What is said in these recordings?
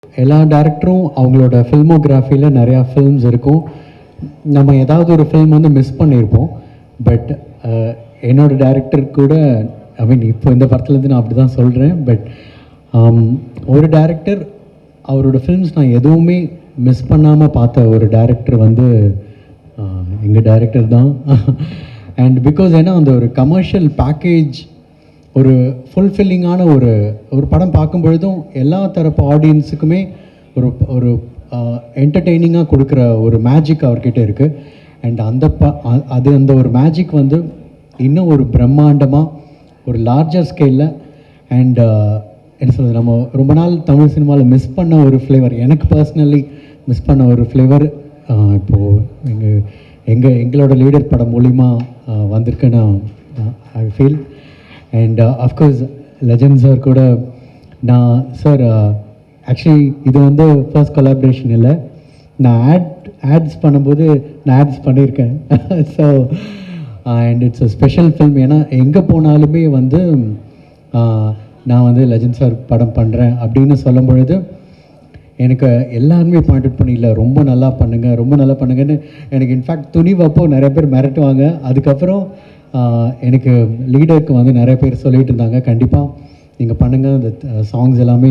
எல்லா டேரக்டரும் அவங்களோட ஃபில்மோகிராஃபியில் நிறையா ஃபில்ம்ஸ் இருக்கும். நம்ம ஏதாவது ஒரு ஃபில்ம் வந்து மிஸ் பண்ணியிருப்போம். பட் என்னோடய டேரக்டர் கூட ஐ மீன் இப்போ இந்த படத்துலேருந்து நான் அப்படி தான் சொல்கிறேன். பட் ஒரு டேரக்டர் அவரோட ஃபில்ம்ஸ் நான் எதுவுமே மிஸ் பண்ணாமல் பார்த்த ஒரு டேரக்டர் வந்து எங்கள் டேரக்டர் தான். அண்ட் பிகாஸ் ஏன்னா அந்த ஒரு கமர்ஷியல் பேக்கேஜ் ஒரு ஃபுல்ஃபில்லிங்கான ஒரு படம் பார்க்கும் பொழுதும் எல்லா தரப்பு ஆடியன்ஸுக்குமே ஒரு ஒரு என்டர்டெய்னிங்காக கொடுக்குற ஒரு மேஜிக் அவர்கிட்ட இருக்குது. அண்ட் அந்த ஒரு மேஜிக் வந்து இன்னும் ஒரு பிரம்மாண்டமாக ஒரு லார்ஜர் ஸ்கேலில் அண்ட் என்ன சொல்கிறது, நம்ம ரொம்ப நாள் தமிழ் சினிமாவில் மிஸ் பண்ண ஒரு ஃப்ளேவர், எனக்கு பர்சனலி மிஸ் பண்ண ஒரு ஃப்ளேவர் இப்போது எங்களோட லீடர் படம் மூலிமா வந்திருக்குன்னு I feel. And of course legend sir கூட நான் சார் ஆக்சுவலி இது வந்து ஃபர்ஸ்ட் கொலாபரேஷன் இல்லை, நான் ஆட்ஸ் பண்ணும்போது நான் ஆட்ஸ் பண்ணியிருக்கேன். So and it's a special film. ஏன்னா எங்கே போனாலுமே வந்து நான் வந்து லெஜண்ட் சார் படம் பண்ணுறேன் அப்படின்னு சொல்லும் பொழுது எனக்கு எல்லாருமே பாயிண்ட் அவுட் பண்ணி இல்லை ரொம்ப நல்லா பண்ணுங்கன்னு எனக்கு இன்ஃபேக்ட் துணிவப்போ நிறைய பேர் மிரட்டுவாங்க. அதுக்கப்புறம் எனக்கு லீடருக்கு வந்து நிறைய பேர் சொல்லிகிட்டு இருந்தாங்க, கண்டிப்பாக நீங்கள் பண்ணுங்கள், அந்த சாங்ஸ் எல்லாமே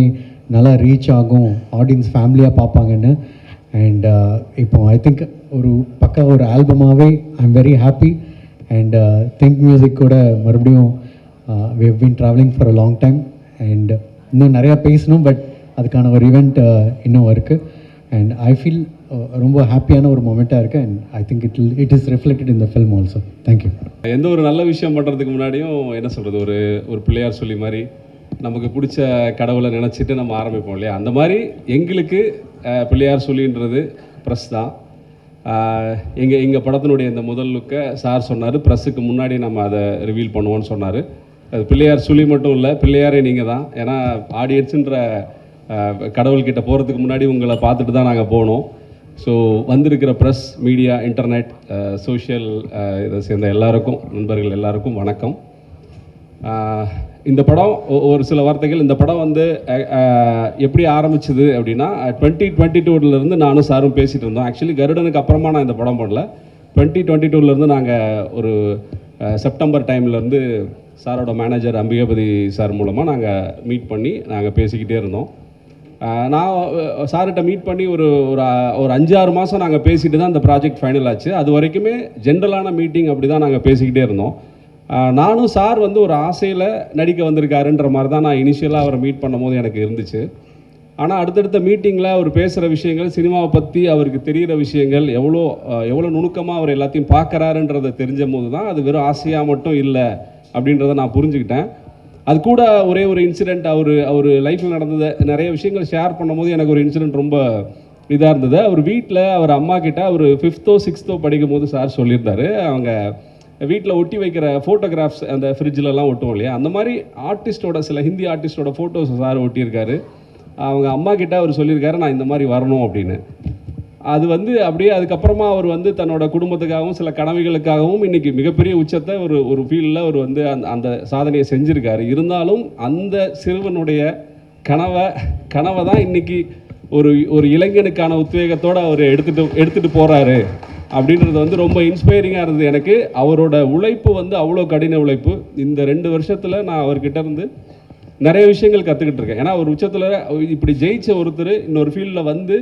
நல்லா ரீச் ஆகும், ஆடியன்ஸ் ஃபேமிலியாக பார்ப்பாங்கன்னு. அண்ட் இப்போ ஐ திங்க் ஒரு ஆல்பமாகவே I am very happy. And think music கூட மறுபடியும் we have been travelling for a long time. அண்ட் இன்னும் நிறையா பேசணும், பட் அதுக்கான ஒரு ஈவெண்ட் இன்னும் இருக்குது. அண்ட் ஐ ஃபீல் ரொம்ப ஹாப்பியான ஒரு மொமெண்ட்டாக இருக்குது. And I think it is reflected in the film also. Thank you. எந்த ஒரு நல்ல விஷயம் பண்ணுறதுக்கு முன்னாடியும் என்ன சொல்கிறது, ஒரு பிள்ளையார் சொல்லி மாதிரி நமக்கு பிடிச்ச கடவுளை நினச்சிட்டு நம்ம ஆரம்பிப்போம் இல்லையா, அந்த மாதிரி எங்களுக்கு பிள்ளையார் சொல்லின்றது ப்ரெஸ் தான். எங்கள் படத்தினுடைய இந்த முதல் லுக்கை சார் சொன்னார், ப்ரெஸ்ஸுக்கு முன்னாடி நம்ம அதை ரிவீல் பண்ணுவோன்னு சொன்னார். அது பிள்ளையார் சொல்லி மட்டும் இல்லை, பிள்ளையாரே நீங்கள் தான். ஏன்னா ஆடியன்ஸுன்ற கடவுள்கிட்ட போகிறதுக்கு முன்னாடி உங்களை பார்த்துட்டு தான் நாங்கள் போனோம். ஸோ வந்திருக்கிற ப்ரெஸ், மீடியா, இன்டர்நெட், சோஷியல் இதை சேர்ந்த எல்லாருக்கும், நண்பர்கள் எல்லாருக்கும் வணக்கம். இந்த படம் ஒரு சில வார்த்தைகள். இந்த படம் வந்து எப்படி ஆரம்பிச்சுது அப்படின்னா 2022 நானும் சாரும் பேசிகிட்டு இருந்தோம். ஆக்சுவலி கருடனுக்கு அப்புறமா நான் இந்த படம் பண்ணல. 2022 நாங்கள் ஒரு செப்டம்பர் டைம்லேருந்து சாரோட மேனேஜர் அம்பிகாபதி சார் மூலமாக நாங்கள் மீட் பண்ணி நாங்கள் பேசிக்கிட்டே இருந்தோம். நான் சார்கிட்ட மீட் பண்ணி ஒரு 5-6 மாதம் நாங்கள் பேசிட்டு தான் இந்த ப்ராஜெக்ட் ஃபைனல் ஆச்சு. அது வரைக்குமே ஜென்ரலான மீட்டிங் அப்படி தான் நாங்கள் பேசிக்கிட்டே இருந்தோம். நானும் சார் வந்து ஒரு ஆசையில் நடிக்க வந்திருக்காருன்ற மாதிரி தான் நான் இனிஷியலாக அவரை மீட் பண்ணும்போது எனக்கு இருந்துச்சு. ஆனால் அடுத்தடுத்த மீட்டிங்கில் அவர் பேசுகிற விஷயங்கள், சினிமாவை பற்றி அவருக்கு தெரிகிற விஷயங்கள், எவ்வளோ நுணுக்கமாக அவர் எல்லாத்தையும் பார்க்குறாருன்றதை தெரிஞ்ச போது தான் அது வெறும் ஆசையாக மட்டும் இல்லை அப்படின்றத நான் புரிஞ்சுக்கிட்டேன். அது கூட ஒரே ஒரு இன்சிடெண்ட், அவர் லைஃப்பில் நடந்தது நிறைய விஷயங்கள் ஷேர் பண்ணும்போது எனக்கு ஒரு இன்சிடெண்ட் ரொம்ப இதாக இருந்தது. அவர் வீட்டில் அவர் அம்மா கிட்ட அவர் 5th 6th படிக்கும் போது சார் சொல்லியிருந்தாரு, அவங்க வீட்டில் ஒட்டி வைக்கிற ஃபோட்டோகிராஃப்ஸ் அந்த ஃப்ரிட்ஜிலலாம் ஒட்டுவோம் இல்லையா, அந்த மாதிரி ஆர்டிஸ்டோட சில ஹிந்தி ஆர்டிஸ்டோட ஃபோட்டோஸ் சார் ஒட்டியிருக்காரு. அவங்க அம்மா கிட்ட அவர் சொல்லியிருக்காரு, நான் இந்த மாதிரி வரணும் அப்படின்னு. அது வந்து அப்படியே அதுக்கப்புறமா அவர் வந்து தன்னோட குடும்பத்துக்காகவும் சில கனவுகளுக்காகவும் இன்றைக்கி மிகப்பெரிய உச்சத்தை ஒரு ஃபீல்டில் அவர் வந்து அந்த சாதனையை செஞ்சுருக்காரு. இருந்தாலும் அந்த சிறுவனுடைய கனவை தான் இன்றைக்கி ஒரு இளைஞனுக்கான உத்வேகத்தோடு அவர் எடுத்துகிட்டு போகிறாரு அப்படின்றது வந்து ரொம்ப இன்ஸ்பைரிங்காக இருந்தது எனக்கு. அவரோட உழைப்பு வந்து அவ்வளோ கடின உழைப்பு. இந்த 2 வருஷத்தில் நான் அவர்கிட்ட இருந்து நிறைய விஷயங்கள் கற்றுக்கிட்டு இருக்கேன். ஏன்னா ஒரு உச்சத்தில் இப்படி ஜெயிச்ச ஒருத்தர் இன்னொரு ஃபீல்டில் வந்து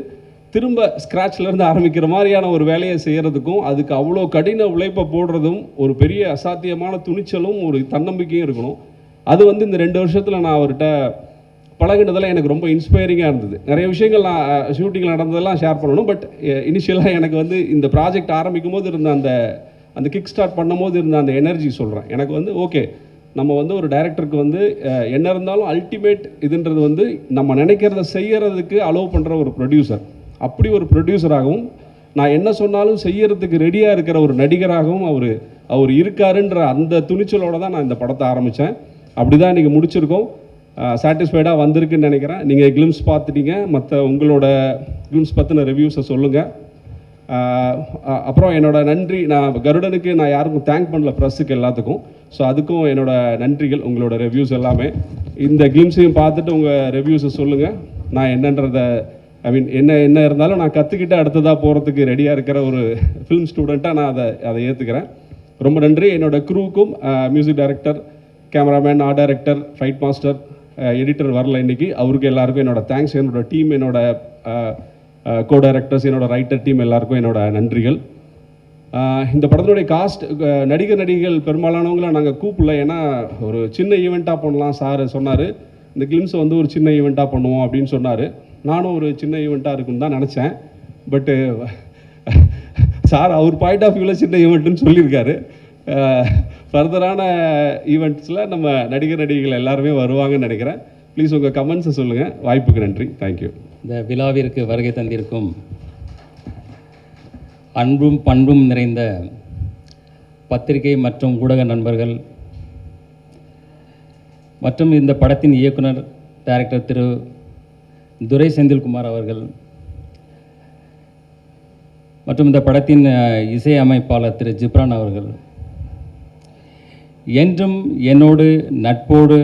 திரும்ப ஸ்க்ராட்ச்லேருந்து ஆரம்பிக்கிற மாதிரியான ஒரு வேலையை செய்கிறதுக்கும், அதுக்கு அவ்வளோ கடின உழைப்பை போடுறதும், ஒரு பெரிய அசாத்தியமான துணிச்சலும் ஒரு தன்னம்பிக்கையும் இருக்கணும். அது வந்து இந்த 2 வருஷத்தில் நான் அவர்கிட்ட பழகினதெல்லாம் எனக்கு ரொம்ப இன்ஸ்பைரிங்காக இருந்தது. நிறைய விஷயங்கள் நான் ஷூட்டிங்கில் நடந்ததெல்லாம் ஷேர் பண்ணணும். பட் இனிஷியலாக எனக்கு வந்து இந்த ப்ராஜெக்ட் ஆரம்பிக்கும் போது இருந்த அந்த கிக் ஸ்டார்ட் பண்ணும் போது இருந்த அந்த எனர்ஜி சொல்கிறேன். எனக்கு வந்து ஓகே, நம்ம வந்து ஒரு டைரக்டருக்கு வந்து என்ன இருந்தாலும் அல்டிமேட் இதுன்றது வந்து நம்ம நினைக்கிறத செய்கிறதுக்கு அலோவ் பண்ணுற ஒரு ப்ரொடியூசர். அப்படி ஒரு ப்ரொடியூசராகவும் நான் என்ன சொன்னாலும் செய்யறதுக்கு ரெடியாக இருக்கிற ஒரு நடிகராகவும் அவர் இருக்காருன்ற அந்த துணிச்சலோடு தான் நான் இந்த படத்தை ஆரம்பித்தேன். அப்படி தான் இன்றைக்கி முடிச்சிருக்கோம். சாட்டிஸ்ஃபைடாக வந்திருக்குன்னு நினைக்கிறேன். நீங்கள் கிளிம்ஸ் பார்த்துட்டீங்க, மற்ற உங்களோட கிளிம்ஸ் பற்றின ரிவ்யூஸை சொல்லுங்கள். அப்புறம் என்னோட நன்றி, நான் கருடனுக்கு நான் யாருக்கும் தேங்க் பண்ணல, ப்ரெஸ்ஸுக்கு எல்லாத்துக்கும். ஸோ அதுக்கும் என்னோட நன்றிகள். உங்களோட ரிவ்யூஸ் எல்லாமே இந்த கிளிம்ஸையும் பார்த்துட்டு உங்கள் ரிவ்யூஸை சொல்லுங்கள். நான் என்னன்றதை என்ன இருந்தாலும் நான் கற்றுக்கிட்டு அடுத்ததாக போகிறதுக்கு ரெடியாக இருக்கிற ஒரு ஃபிலிம் ஸ்டூடெண்ட்டாக நான் அதை ஏற்றுக்கிறேன். ரொம்ப நன்றி. என்னோடய க்ரூவுக்கும், music director, cameraman, art director, fight master, editor வரல இன்றைக்கி, அவருக்கு எல்லாருக்கும் என்னோட தேங்க்ஸ். என்னோட டீம், என்னோட கோ டைரக்டர்ஸ், என்னோட ரைட்டர் டீம் எல்லாருக்கும் என்னோட நன்றிகள். இந்த படத்தினுடைய காஸ்ட், நடிகர்கள் பெரும்பாலானவங்களை நாங்கள் கூப்பிடல. ஏன்னா ஒரு சின்ன ஈவெண்ட்டாக பண்ணலாம் சார் சொன்னார். இந்த கிளிம்ஸ் வந்து ஒரு சின்ன ஈவெண்ட்டாக பண்ணுவோம் அப்படின்னு சொன்னார். நானும் ஒரு சின்ன ஈவெண்ட்டாக இருக்குன்னு தான் நினச்சேன். பட்டு சார் அவர் பாயிண்ட் ஆஃப் வியூவில் சின்ன ஈவெண்ட்டுன்னு சொல்லியிருக்காரு. ஃபர்தரான ஈவெண்ட்ஸில் நம்ம நடிகர்கள் எல்லாருமே வருவாங்கன்னு நினைக்கிறேன். ப்ளீஸ் உங்கள் கமெண்ட்ஸை சொல்லுங்கள். வாய்ப்புக்கு நன்றி. தேங்க்யூ. இந்த விழாவிற்கு வருகை தந்திருக்கும் அன்பும் பண்பும் நிறைந்த பத்திரிகை மற்றும் ஊடக நண்பர்கள் மற்றும் இந்த படத்தின் இயக்குனர் டைரக்டர் திரு துரை செந்தில்குமார் அவர்கள் மற்றும் இந்த படத்தின் இசை அமைப்பாளர் திரு ஜிப்ரான் அவர்கள், என்றும் என்னோடு நட்போடு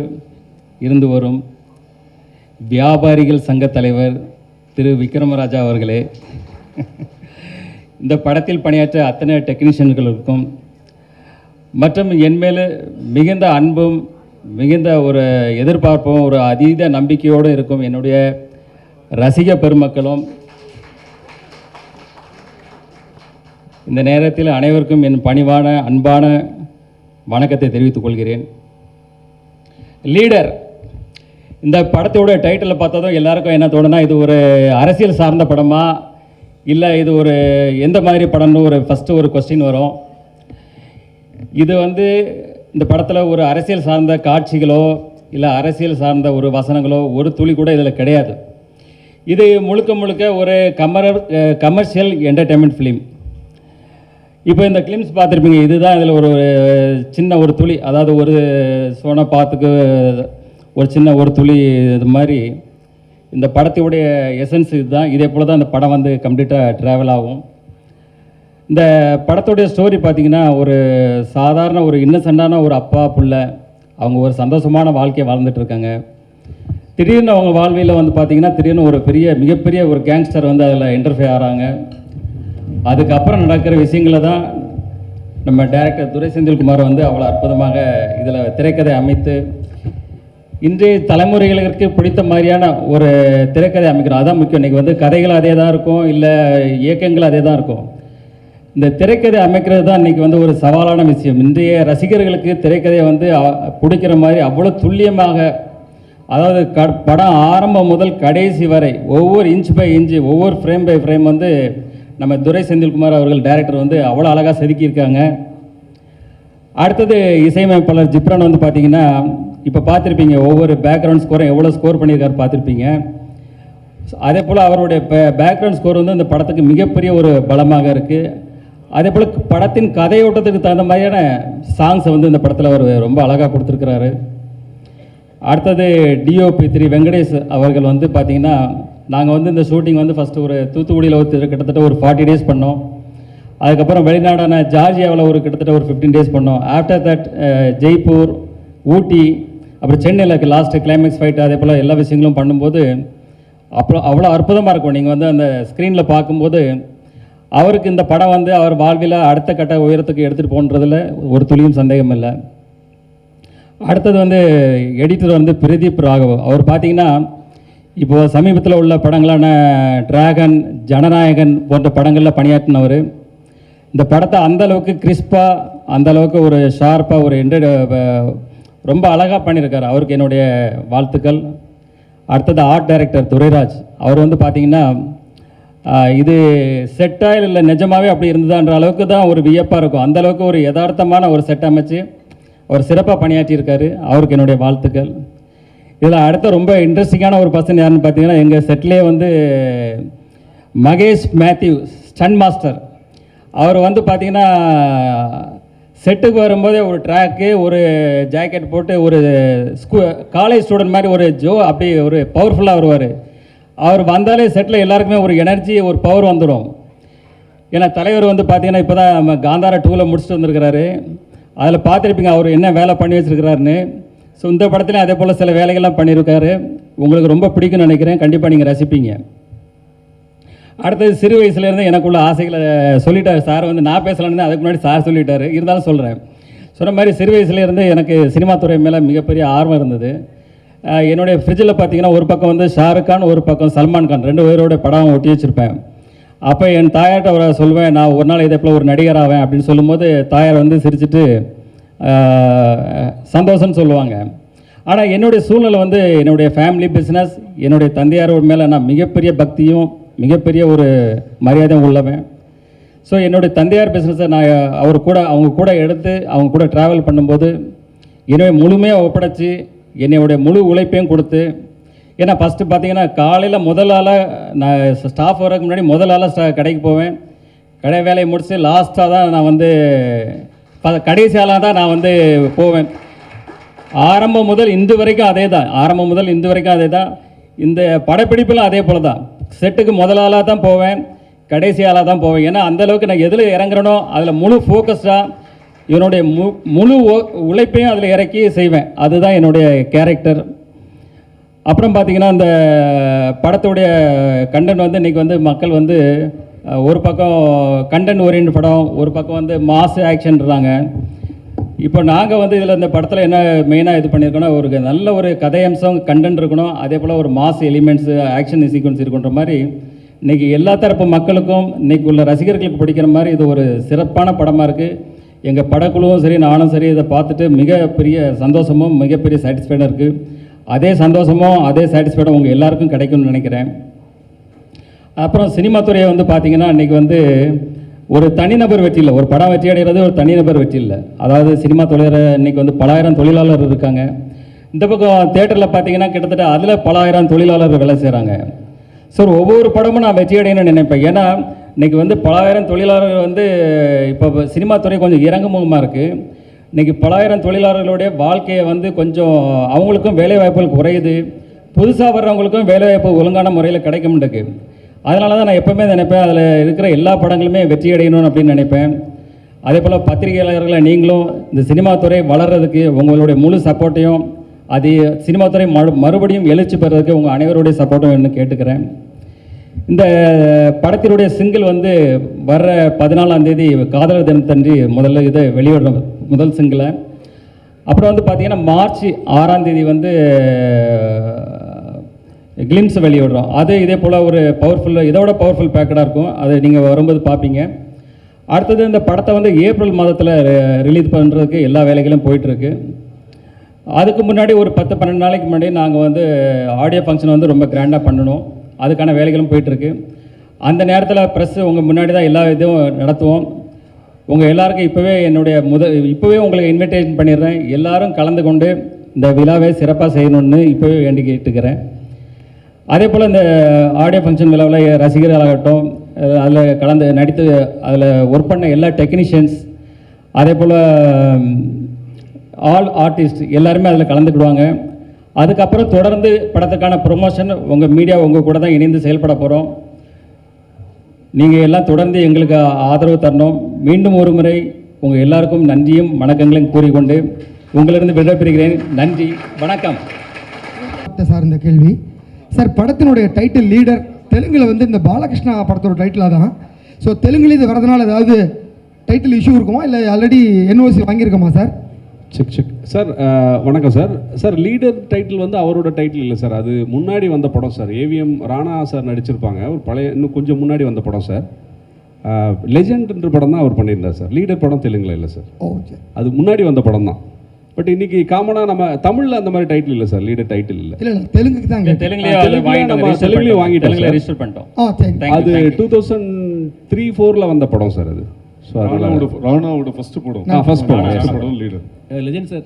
இருந்து வரும் வியாபாரிகள் சங்க தலைவர் திரு விக்ரமராஜா அவர்களே, இந்த படத்தில் பணியாற்ற அத்தனை டெக்னீஷியன்களுக்கும் மற்றும் என் மேலே மிகுந்த அன்பும் மிகுந்த ஒரு எதிர்பார்ப்பும் ஒரு அதீத நம்பிக்கையோடு இருக்கும் என்னுடைய ரசிக பெருமக்களும், இந்த நேரத்தில் அனைவருக்கும் என் பணிவான அன்பான வணக்கத்தை தெரிவித்துக் கொள்கிறேன். லீடர், இந்த படத்தோட டைட்டிலை பார்த்ததும் எல்லாருக்கும் என்ன தோணுனா, இது ஒரு அரசியல் சார்ந்த படமா இல்லை இது ஒரு எந்த மாதிரி படம்னு ஒரு ஃபஸ்ட்டு ஒரு கொஸ்டின் வரும். இது வந்து இந்த படத்தில் ஒரு அரசியல் சார்ந்த காட்சிகளோ இல்லை அரசியல் சார்ந்த ஒரு வசனங்களோ ஒரு துளி கூட இதில் கிடையாது. இது முழுக்க முழுக்க ஒரு கமர்ஷியல் என்டர்டெயின்மெண்ட் ஃபிலிம். இப்போ இந்த கிளிம்ஸ் பார்த்துருப்பீங்க. இதுதான் இதில் ஒரு சின்ன ஒரு துளி, அதாவது ஒரு சோன பாத்துக்கு ஒரு சின்ன ஒரு துளி. இது மாதிரி இந்த படத்துடைய எசன்ஸ் இதுதான். இதே போல் தான் இந்த படம் வந்து கம்ப்ளீட்டாக ட்ராவல் ஆகும். இந்த படத்துடைய ஸ்டோரி பார்த்திங்கன்னா, ஒரு சாதாரண ஒரு இன்னசென்டான ஒரு அப்பா பிள்ளை, அவங்க ஒரு சந்தோஷமான வாழ்க்கையை வாழ்ந்துட்டுருக்காங்க. திடீர்னு அவங்க வாழ்வியில் வந்து பார்த்திங்கன்னா திடீர்னு ஒரு மிகப்பெரிய ஒரு கேங்ஸ்டர் வந்து அதில் இன்டர்ஃபியர் ஆகிறாங்க. அதுக்கப்புறம் நடக்கிற விஷயங்களை தான் நம்ம டைரக்டர் துரை செந்தில்குமார் வந்து அவ்வளோ அற்புதமாக இதில் திரைக்கதை அமைத்து இன்றைய தலைமுறைகளுக்கு பிடித்த மாதிரியான ஒரு திரைக்கதை அமைக்கிறோம். அதுதான் முக்கியம். இன்றைக்கி வந்து கதைகள் அதே தான் இருக்கும், இல்லை இயக்கங்கள் அதே தான் இருக்கும். இந்த திரைக்கதை அமைக்கிறது தான் இன்றைக்கி வந்து ஒரு சவாலான விஷயம். இன்றைய ரசிகர்களுக்கு திரைக்கதையை வந்து பிடிக்கிற மாதிரி அவ்வளோ துல்லியமாக, அதாவது படம் ஆரம்பம் முதல் கடைசி வரை ஒவ்வொரு இன்ச் பை இன்ச்சு, ஒவ்வொரு ஃப்ரேம் பை ஃப்ரேம் வந்து நம்ம துரை செந்தில்குமார் அவர்கள் டைரக்டர் வந்து அவ்வளோ அழகாக செதுக்கியிருக்காங்க. அடுத்தது இசையமைப்பாளர் ஜிப்ரான் வந்து பார்த்திங்கன்னா, இப்போ பார்த்துருப்பீங்க ஒவ்வொரு பேக்ரவுண்ட் ஸ்கோரும் எவ்வளோ ஸ்கோர் பண்ணியிருக்காரு பார்த்துருப்பீங்க. அதே போல் அவருடைய பேக்ரவுண்ட் ஸ்கோர் வந்து இந்த படத்துக்கு மிகப்பெரிய ஒரு பலமாக இருக்குது. அதே போல் படத்தின் கதையோட்டத்துக்கு தகுந்த மாதிரியான சாங்ஸை வந்து இந்த படத்தில் அவர் ரொம்ப அழகாக கொடுத்துருக்கிறாரு. அடுத்தது டிஓபி திரு வெங்கடேஷ் அவர்கள் வந்து பார்த்திங்கன்னா, நாங்கள் வந்து இந்த ஷூட்டிங் வந்து ஃபஸ்ட்டு ஒரு தூத்துக்குடியில் கிட்டத்தட்ட ஒரு 40 டேஸ் பண்ணோம். அதுக்கப்புறம் வெளிநாடான ஜார்ஜியாவில் ஒரு கிட்டத்தட்ட ஒரு 15 டேஸ் பண்ணோம். ஆஃப்டர் தட் ஜெய்ப்பூர், ஊட்டி, அப்புறம் சென்னையில் லாஸ்ட்டு கிளைமேக்ஸ் ஃபைட், அதே போல் எல்லா விஷயங்களும் பண்ணும்போது அப்புறம் அவ்வளோ அற்புதமாக இருக்கும். நீங்கள் வந்து அந்த ஸ்க்ரீனில் பார்க்கும்போது அவருக்கு இந்த படம் வந்து அவர் வாழ்வில் அடுத்த கட்ட உயரத்துக்கு எடுத்துகிட்டு போன்றதில் ஒரு துளியும் சந்தேகம் இல்லை. அடுத்தது வந்து எடிட்டர் வந்து பிரதீப் ராகவ். அவர் பார்த்திங்கன்னா இப்போது சமீபத்தில் உள்ள படங்களான டிராகன், ஜனநாயகன் போன்ற படங்களில் பணியாற்றினவர். இந்த படத்தை அந்தளவுக்கு கிறிஸ்பாக, அந்தளவுக்கு ஒரு ஷார்ப்பாக ஒரு ரொம்ப அழகாக பண்ணியிருக்காரு. அவருக்கு என்னுடைய வாழ்த்துக்கள். அடுத்தது ஆர்ட் டைரக்டர் துரைராஜ். அவர் வந்து பார்த்திங்கன்னா இது செட்டாக இல்லை நிஜமாகவே அப்படி இருந்ததான்ற அளவுக்கு தான் ஒரு வியப்பாக இருக்கும். அந்தளவுக்கு ஒரு யதார்த்தமான ஒரு செட் அமைச்சு அவர் சிறப்பாக பணியாற்றியிருக்காரு. அவருக்கு என்னுடைய வாழ்த்துக்கள். இதில் அடுத்த ரொம்ப இன்ட்ரெஸ்டிங்கான ஒரு பர்சன் யாருன்னு பார்த்தீங்கன்னா, எங்கள் செட்லேயே வந்து மகேஷ் மேத்யூ ஸ்டன் மாஸ்டர். அவர் வந்து பார்த்திங்கன்னா செட்டுக்கு வரும்போதே ஒரு ட்ராக்கு, ஒரு ஜாக்கெட் போட்டு ஒரு காலேஜ் ஸ்டூடெண்ட் மாதிரி ஒரு அப்படி ஒரு பவர்ஃபுல்லாக வருவார். அவர் வந்தாலே செட்டில் எல்லாருக்குமே ஒரு எனர்ஜி, ஒரு பவர் வந்துடும். ஏன்னா தலைவர் வந்து பார்த்திங்கன்னா இப்போ தான் காந்தாரா 2ல் முடிச்சுட்டு வந்திருக்கிறாரு. அதில் பார்த்துருப்பீங்க அவர் என்ன வேலை பண்ணி வச்சுருக்கிறாருன்னு. ஸோ இந்த படத்துலையும் அதே போல் சில வேலைகள்லாம் பண்ணியிருக்காரு. உங்களுக்கு ரொம்ப பிடிக்கும்னு நினைக்கிறேன். கண்டிப்பாக நீங்கள் ரசிப்பீங்க. அடுத்தது சிறு வயசுலேருந்து எனக்குள்ள ஆசைகளை சொல்லிட்டார் சார். வந்து நான் பேசலான்னு அதுக்கு முன்னாடி சார் சொல்லிட்டார், இருந்தாலும் சொல்கிறேன். சொன்ன மாதிரி சிறு வயசுலேருந்து எனக்கு சினிமா துறை மேலே மிகப்பெரிய ஆர்வம் இருந்தது. என்னுடைய ஃப்ரிட்ஜில் பார்த்தீங்கன்னா ஒரு பக்கம் வந்து ஷாருக் கான், ஒரு பக்கம் சல்மான் கான், 2 பேரோட படம் ஒட்டி வச்சுருப்பேன். அப்போ என் தாயார்கிட்ட அவரை சொல்வேன், நான் ஒரு நாள் இதே போல் ஒரு நடிகர் ஆவேன் அப்படின்னு சொல்லும்போது தாயார் வந்து சிரிச்சிட்டு சந்தோஷம்னு சொல்லுவாங்க. ஆனால் என்னுடைய சூழ்நிலை வந்து என்னுடைய ஃபேமிலி பிஸ்னஸ், என்னுடைய தந்தையார் மேலே நான் மிகப்பெரிய பக்தியும் மிகப்பெரிய ஒரு மரியாதையும் உள்ளவன். ஸோ என்னுடைய தந்தையார் பிஸ்னஸை நான் அவங்க கூட எடுத்து அவங்க கூட ட்ராவல் பண்ணும்போது என்னுடைய முழுமையாக ஒப்படைச்சி என்னுடைய முழு உழைப்பையும் கொடுத்து, ஏன்னா ஃபஸ்ட்டு பார்த்தீங்கன்னா காலையில் முதல் ஆளாக நான் ஸ்டாஃப் வரதுக்கு முன்னாடி முதல் ஆளாக கடைக்கு போவேன். கடை வேலையை முடித்து லாஸ்ட்டாக தான் நான் வந்து கடைசி ஆளாக தான் நான் வந்து போவேன். ஆரம்பம் முதல் இன்று வரைக்கும் அதே தான். இந்த படப்பிடிப்பிலும் அதே போல் தான். செட்டுக்கு முதல் ஆளாக தான் போவேன், கடைசி ஆளாக தான் போவேன். ஏன்னா அந்தளவுக்கு நான் எதில் இறங்குறனோ அதில் முழு ஃபோக்கஸ்டாக என்னுடைய முழு உழைப்பையும் அதில் இறக்கி செய்வேன். அதுதான் என்னுடைய கேரக்டர். அப்புறம் பார்த்திங்கன்னா இந்த படத்துடைய கண்டென்ட் வந்து இன்றைக்கி வந்து மக்கள் வந்து ஒரு பக்கம் கண்டென்ட் ஓரியன்ட் படம், ஒரு பக்கம் வந்து மாஸ் ஆக்ஷன்றாங்க. இப்போ நாங்கள் வந்து இதில் இந்த படத்தில் என்ன மெயினாக இது பண்ணியிருக்கோன்னா, ஒரு நல்ல ஒரு கதையம்சம் கண்டென்ட் இருக்கணும், அதே போல் ஒரு மாஸ் எலிமெண்ட்ஸு ஆக்ஷன் சீக்வன்ஸ் இருக்குன்ற மாதிரி இன்றைக்கி எல்லா தரப்பு மக்களுக்கும் இன்றைக்கி உள்ள ரசிகர்களுக்கு பிடிக்கிற மாதிரி இது ஒரு சிறப்பான படமாக இருக்குது. எங்கள் படக்குழுவும் சரி நானும் சரி இதை பார்த்துட்டு மிகப்பெரிய சந்தோஷமும் மிகப்பெரிய சாட்டிஸ்ஃபைடாக இருக்குது. அதே சந்தோஷமும் அதே சாட்டிஸ்ஃபைடும் உங்கள் எல்லாருக்கும் கிடைக்கும்னு நினைக்கிறேன். அப்புறம் சினிமா துறையை வந்து பார்த்திங்கன்னா இன்றைக்கி வந்து ஒரு தனிநபர் வெற்றி இல்லை, ஒரு படம் வெற்றி அடைகிறது ஒரு தனிநபர் வெற்றி இல்லை. அதாவது சினிமா தொழில் இன்றைக்கி வந்து பல ஆயிரம் தொழிலாளர் இருக்காங்க. இந்த பக்கம் தேட்டரில் பார்த்தீங்கன்னா கிட்டத்தட்ட அதில் பல ஆயிரம் தொழிலாளர்கள் வேலை செய்கிறாங்க. ஸோ ஒவ்வொரு படமும் நான் வெற்றி அடையணும்னு நினைப்பேன். ஏன்னா இன்றைக்கி வந்து பல ஆயிரம் தொழிலாளர்கள் வந்து இப்போ சினிமா துறை கொஞ்சம் இறங்குமுகமாக இருக்குது. இன்றைக்கி பல ஆயிரம் தொழிலாளர்களுடைய வாழ்க்கையை வந்து கொஞ்சம் அவங்களுக்கும் வேலைவாய்ப்புகள் குறையுது, புதுசாக வர்றவங்களுக்கும் வேலைவாய்ப்பு ஒழுங்கான முறையில் கிடைக்க மாட்டேங்குது. அதனால தான் நான் எப்போவுமே நினைப்பேன் அதில் இருக்கிற எல்லா படங்களுமே வெற்றி அடையணும்னு அப்படின்னு நினைப்பேன். அதே போல் பத்திரிகையாளர்களை நீங்களும் இந்த சினிமா துறை வளர்கிறதுக்கு உங்களுடைய முழு சப்போர்ட்டையும், அது சினிமா துறை மறுபடியும் எழுச்சி பெறதுக்கு உங்கள் அனைவருடைய சப்போர்ட்டும் என்ன கேட்டுக்கிறேன். இந்த படத்தினுடைய சிங்கிள் வந்து வர்ற 14ஆம் தேதி காதலர் தினத்தன்றி முதல்ல இதை வெளியிடுற முதல் சிங்கிளை. அப்புறம் வந்து பார்த்திங்கன்னா மார்ச் 6ஆம் தேதி வந்து கிளிம்ஸ் வெளியிடுறோம். அது இதே போல் ஒரு இதோட பவர்ஃபுல் பேக்கடாக இருக்கும். அது நீங்கள் வரும்போது பார்ப்பீங்க. அடுத்தது இந்த படத்தை வந்து ஏப்ரல் மாதத்தில் ரிலீஸ் பண்ணுறதுக்கு எல்லா வேலைகளும் போயிட்டுருக்கு. அதுக்கு முன்னாடி ஒரு 10-12 நாளைக்கு முன்னாடி நாங்கள் வந்து ஆடியோ ஃபங்க்ஷன் வந்து ரொம்ப கிராண்டாக பண்ணணும். அதுக்கான வேலைகளும் போயிட்டுருக்கு. அந்த நேரத்தில் ப்ரெஸ்ஸு உங்கள் முன்னாடி தான் எல்லா இதுவும் நடத்துவோம். உங்கள் எல்லாருக்கும் இப்போவே உங்களுக்கு இன்விடேஷன் பண்ணிடுறேன். எல்லோரும் கலந்து கொண்டு இந்த விழாவை சிறப்பாக செய்யணும்னு இப்போவே வேண்டி கேட்டுக்கிறேன். அதே போல் இந்த ஆடியோ ஃபங்க்ஷன் விழாவில் ரசிகர்களாகட்டும், அதில் நடித்து அதில் ஒர்க் பண்ண எல்லா டெக்னீஷியன்ஸ், அதே போல் ஆல் ஆர்டிஸ்ட் எல்லாருமே அதில் கலந்துக்கிடுவாங்க. அதுக்கப்புறம் தொடர்ந்து படத்துக்கான ப்ரொமோஷன் உங்கள் மீடியா உங்கள் கூட தான் இணைந்து செயல்பட போகிறோம். நீங்கள் எல்லாம் தொடர்ந்து எங்களுக்கு ஆதரவு தரணும். மீண்டும் ஒரு முறை உங்கள் எல்லாருக்கும் நன்றியும் வணக்கங்களையும் கூறிக்கொண்டு உங்களிருந்து விடைபெறுகிறேன். நன்றி, வணக்கம். சார் இந்த கேள்வி சார், படத்தினுடைய டைட்டில் லீடர் தெலுங்கில் வந்து இந்த பாலகிருஷ்ணா படத்தோட டைட்டிலாக தான். ஸோ தெலுங்குல இது வரதுனால ஏதாவது டைட்டில் இஷ்யூ இருக்குமா, இல்லை ஆல்ரெடி என்ஓசி வாங்கியிருக்கோமா சார்? Check sir. வணக்கம் சார். சார் லீடர் டைட்டில் வந்து அவரோட டைட்டில் இல்லை சார், அது முன்னாடி வந்த படம் சார். ஏவிஎம் ராணா சார் நடிச்சிருப்பாங்க, ஒரு பழைய இன்னும் கொஞ்சம் முன்னாடி வந்த படம் சார். லெஜெண்ட்ன்ற படம் தான் அவர் பண்ணியிருந்தார் சார். லீடர் படம் தெலுங்கில் இல்லை சார், அது முன்னாடி வந்த படம் தான். பட் இன்னைக்கு காமனாக நம்ம தமிழில் அந்த மாதிரி டைட்டில் இல்லை சார், லீடர் டைட்டில் இல்லை. இல்லை தெலுங்குக்கு தான், தெலுங்குலேயும் வாங்கிட்டோம், ரெஜிஸ்டர் பண்ணிட்டோம். அது 2003-4 வந்த படம் சார் அது. ஸோ ராணாவோட ஃபர்ஸ்ட் படம் leader. Legend sir.